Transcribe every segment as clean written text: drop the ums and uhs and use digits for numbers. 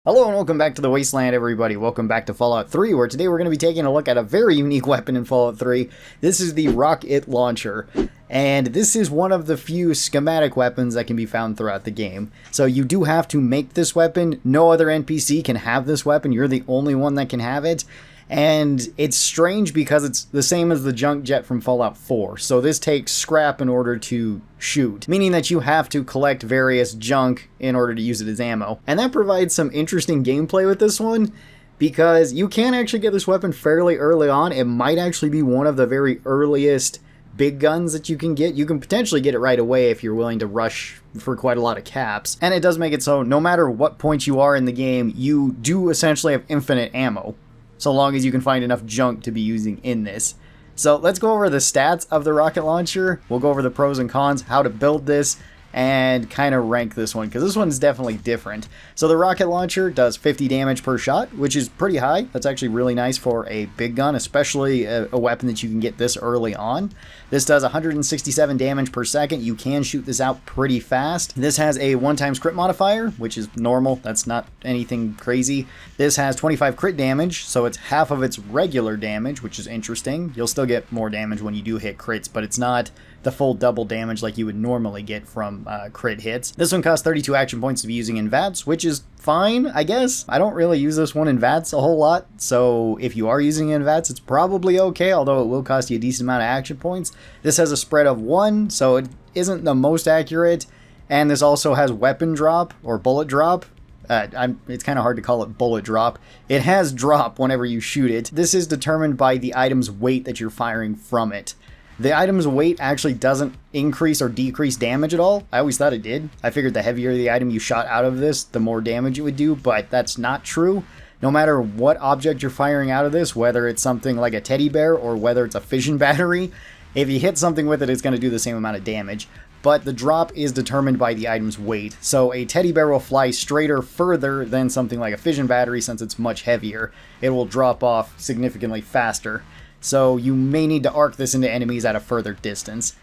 Hello and welcome back to the Wasteland, everybody. Welcome back to Fallout 3, where today we're going to be taking a look at a very unique weapon in Fallout 3. This is the rocket launcher, and this is one of the few schematic weapons that can be found throughout the game. So you do have to make this weapon. No other NPC can have this weapon. You're the only one that can have it. And it's strange because it's the same as the junk jet from Fallout 4. So this takes scrap in order to shoot, meaning that you have to collect various junk in order to use it as ammo. And that provides some interesting gameplay with this one, because you can actually get this weapon fairly early on. It might actually be one of the very earliest big guns that you can get. You can potentially get it right away if you're willing to rush for quite a lot of caps. And it does make it so no matter what point you are in the game, you do essentially have infinite ammo, so long as you can find enough junk to be using in this. So let's go over the stats of the rocket launcher. We'll go over the pros and cons, how to build this, and kind of rank this one, because this one's definitely different. So the rocket launcher does 50 damage per shot, which is pretty high. That's actually really nice for a big gun, especially a weapon that you can get this early on. This does 167 damage per second. You can shoot this out pretty fast. This has a 1x crit modifier, which is normal. That's not anything crazy. This has 25 crit damage, so it's half of its regular damage, which is interesting. You'll still get more damage when you do hit crits, but it's not the full double damage like you would normally get from crit hits. This one costs 32 action points to be using in VATS, which is fine, I guess. I don't really use this one in VATS a whole lot, so if you are using it in VATS, it's probably okay, although it will cost you a decent amount of action points. This has a spread of 1, so it isn't the most accurate, and this also has weapon drop, or bullet drop. It's kind of hard to call it bullet drop. It has drop whenever you shoot it. This is determined by the item's weight that you're firing from it. The item's weight actually doesn't increase or decrease damage at all. I always thought it did. I figured the heavier the item you shot out of this, the more damage it would do, but that's not true. No matter what object you're firing out of this, whether it's something like a teddy bear or whether it's a fission battery, if you hit something with it, it's going to do the same amount of damage. But the drop is determined by the item's weight. So a teddy bear will fly straighter further than something like a fission battery since it's much heavier. It will drop off significantly faster. So you may need to arc this into enemies at a further distance.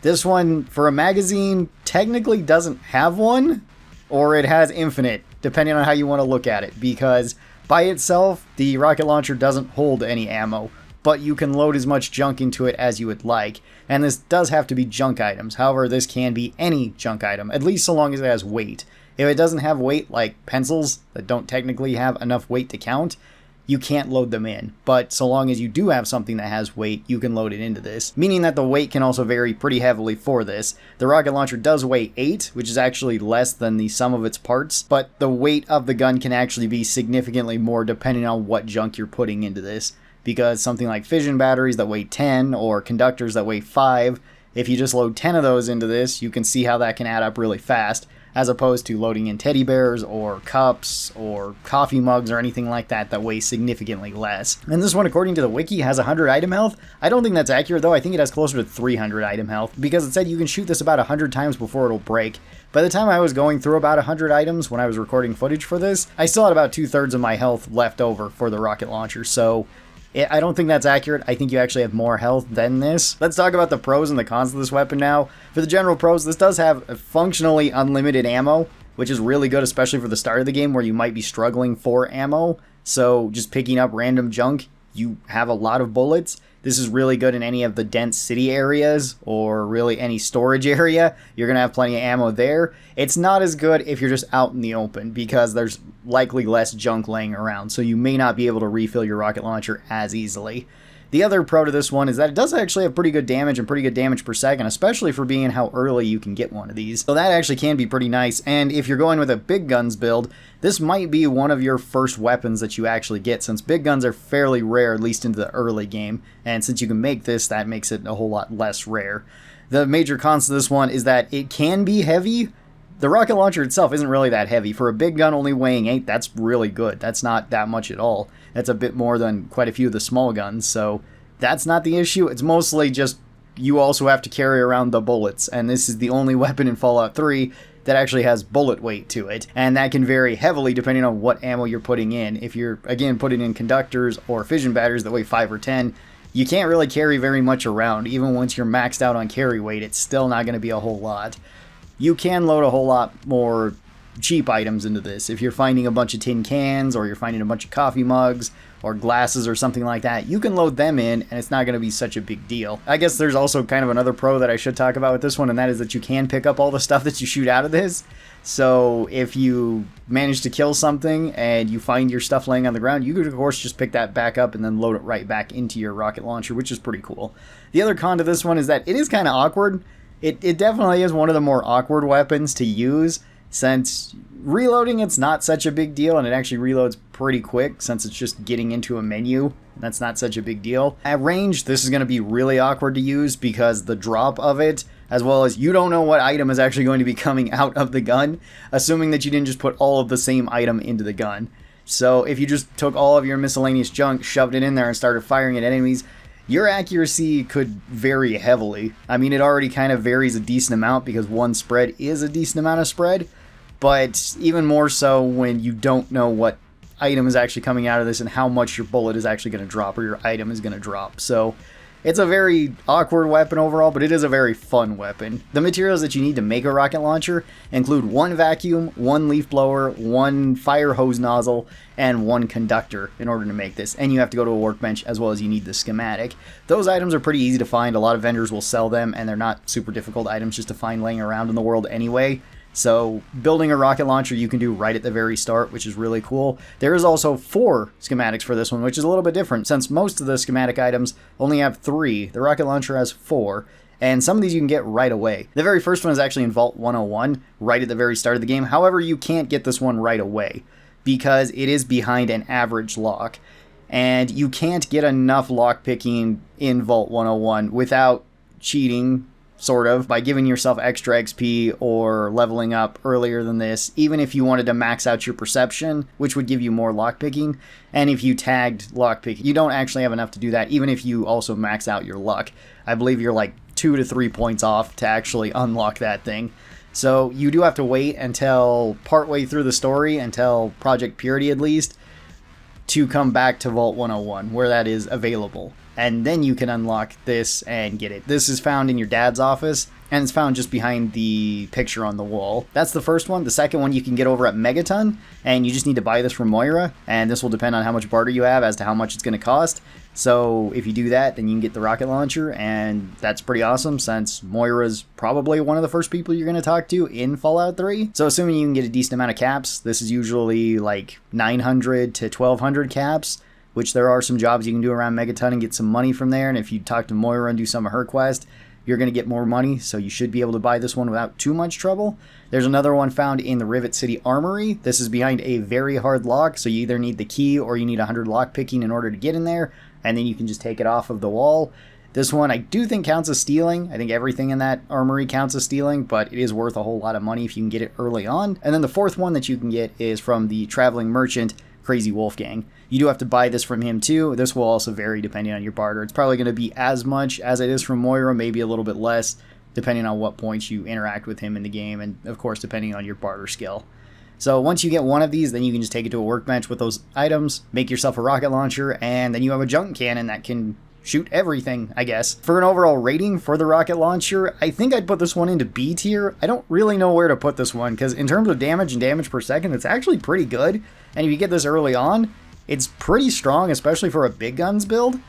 This one, for a magazine, technically doesn't have one, or it has infinite, depending on how you want to look at it, because by itself, the rocket launcher doesn't hold any ammo, but you can load as much junk into it as you would like, and this does have to be junk items. However, this can be any junk item, at least so long as it has weight. If it doesn't have weight, like pencils that don't technically have enough weight to count, you can't load them in, but so long as you do have something that has weight, you can load it into this, meaning that the weight can also vary pretty heavily for this. The rocket launcher does weigh 8, which is actually less than the sum of its parts, but the weight of the gun can actually be significantly more depending on what junk you're putting into this, because something like fission batteries that weigh 10 or conductors that weigh 5, if you just load 10 of those into this, you can see how that can add up really fast, as opposed to loading in teddy bears or cups or coffee mugs or anything like that that weigh significantly less. And this one, according to the wiki, has 100 item health. I don't think that's accurate though. I think it has closer to 300 item health, because it said you can shoot this about 100 times before it'll break. By the time I was going through about 100 items when I was recording footage for this, I still had about 2/3 of my health left over for the rocket launcher, so I don't think that's accurate. I think you actually have more health than this. Let's talk about the pros and the cons of this weapon now. For the general pros, this does have functionally unlimited ammo, which is really good, especially for the start of the game where you might be struggling for ammo. So just picking up random junk, you have a lot of bullets. This is really good in any of the dense city areas or really any storage area. You're going to have plenty of ammo there. It's not as good if you're just out in the open, because there's likely less junk laying around, so you may not be able to refill your rocket launcher as easily. The other pro to this one is that it does actually have pretty good damage and pretty good damage per second, especially for being how early you can get one of these. So that actually can be pretty nice, and if you're going with a big guns build, this might be one of your first weapons that you actually get, since big guns are fairly rare, at least into the early game, and since you can make this, that makes it a whole lot less rare. The major cons to this one is that it can be heavy. The rocket launcher itself isn't really that heavy. For a big gun only weighing 8, that's really good. That's not that much at all. That's a bit more than quite a few of the small guns, so that's not the issue. It's mostly just you also have to carry around the bullets, and this is the only weapon in Fallout 3 that actually has bullet weight to it, and that can vary heavily depending on what ammo you're putting in. If you're, again, putting in conductors or fission batteries that weigh 5 or 10, you can't really carry very much around. Even once you're maxed out on carry weight, it's still not going to be a whole lot. You can load a whole lot more cheap items into this. If you're finding a bunch of tin cans, or you're finding a bunch of coffee mugs or glasses or something like that, you can load them in and it's not going to be such a big deal. I guess there's also kind of another pro that I should talk about with this one, and that is that you can pick up all the stuff that you shoot out of this. So if you manage to kill something and you find your stuff laying on the ground, you could of course just pick that back up and then load it right back into your rocket launcher, which is pretty cool. The other con to this one is that it is kind of awkward. It definitely is one of the more awkward weapons to use, since reloading it's not such a big deal, and it actually reloads pretty quick since it's just getting into a menu. That's not such a big deal. At range, this is going to be really awkward to use because the drop of it, as well as you don't know what item is actually going to be coming out of the gun, assuming that you didn't just put all of the same item into the gun. So if you just took all of your miscellaneous junk, shoved it in there, and started firing at enemies, your accuracy could vary heavily. I mean, it already kind of varies a decent amount because one spread is a decent amount of spread, but even more so when you don't know what item is actually coming out of this and how much your bullet is actually going to drop or your item is going to drop. So it's a very awkward weapon overall, but it is a very fun weapon. The materials that you need to make a rocket launcher include one vacuum, one leaf blower, one fire hose nozzle, and one conductor in order to make this. And you have to go to a workbench, as well as you need the schematic. Those items are pretty easy to find. A lot of vendors will sell them, and they're not super difficult items just to find laying around in the world anyway. So building a rocket launcher you can do right at the very start, which is really cool. There is also 4 schematics for this one, which is a little bit different. Since most of the schematic items only have 3, the rocket launcher has 4, and some of these you can get right away. The very first one is actually in Vault 101, right at the very start of the game. However, you can't get this one right away because it is behind an average lock, and you can't get enough lockpicking in Vault 101 without cheating, sort of, by giving yourself extra XP or leveling up earlier than this, even if you wanted to max out your perception, which would give you more lockpicking. And if you tagged lockpicking, you don't actually have enough to do that, even if you also max out your luck. I believe you're like 2 to 3 points off to actually unlock that thing. So you do have to wait until partway through the story, until Project Purity at least, to come back to Vault 101, where that is available. And then you can unlock this and get it. This is found in your dad's office, and it's found just behind the picture on the wall. That's the first one. The second one you can get over at Megaton, and you just need to buy this from Moira, and this will depend on how much barter you have as to how much it's going to cost. So if you do that, then you can get the rocket launcher, and that's pretty awesome since Moira's probably one of the first people you're going to talk to in Fallout 3. So assuming you can get a decent amount of caps, this is usually like 900 to 1200 caps, which there are some jobs you can do around Megaton and get some money from there. And if you talk to Moira and do some of her quest, you're going to get more money, so you should be able to buy this one without too much trouble. There's another one found in the Rivet City Armory. This is behind a very hard lock, so you either need the key or you need 100 lock picking in order to get in there, and then you can just take it off of the wall. This one I do think counts as stealing. I think everything in that armory counts as stealing, but it is worth a whole lot of money if you can get it early on. And then the fourth one that you can get is from the Traveling Merchant, Crazy Wolfgang. You do have to buy this from him too. This will also vary depending on your barter. It's probably going to be as much as it is from Moira, maybe a little bit less, depending on what points you interact with him in the game, and of course depending on your barter skill. So once you get one of these, then you can just take it to a workbench with those items, make yourself a rocket launcher, and then you have a junk cannon that can shoot everything, I guess. For an overall rating for the rocket launcher, I think I'd put this one into B tier. I don't really know where to put this one, because in terms of damage and damage per second, it's actually pretty good. And if you get this early on, it's pretty strong, especially for a big guns build,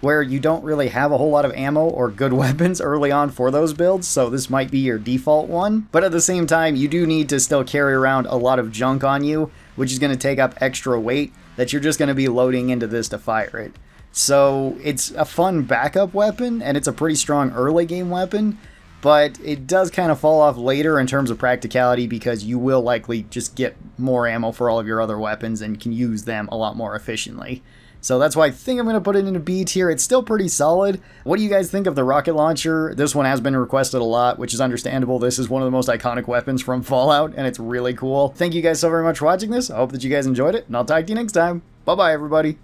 where you don't really have a whole lot of ammo or good weapons early on for those builds, so this might be your default one. But at the same time, you do need to still carry around a lot of junk on you, which is going to take up extra weight that you're just going to be loading into this to fire it. So it's a fun backup weapon, and it's a pretty strong early game weapon, but it does kind of fall off later in terms of practicality because you will likely just get more ammo for all of your other weapons and can use them a lot more efficiently. So that's why I think I'm going to put it into B tier. It's still pretty solid. What do you guys think of the rocket launcher? This one has been requested a lot, which is understandable. This is one of the most iconic weapons from Fallout, and it's really cool. Thank you guys so very much for watching this. I hope that you guys enjoyed it, and I'll talk to you next time. Bye-bye, everybody.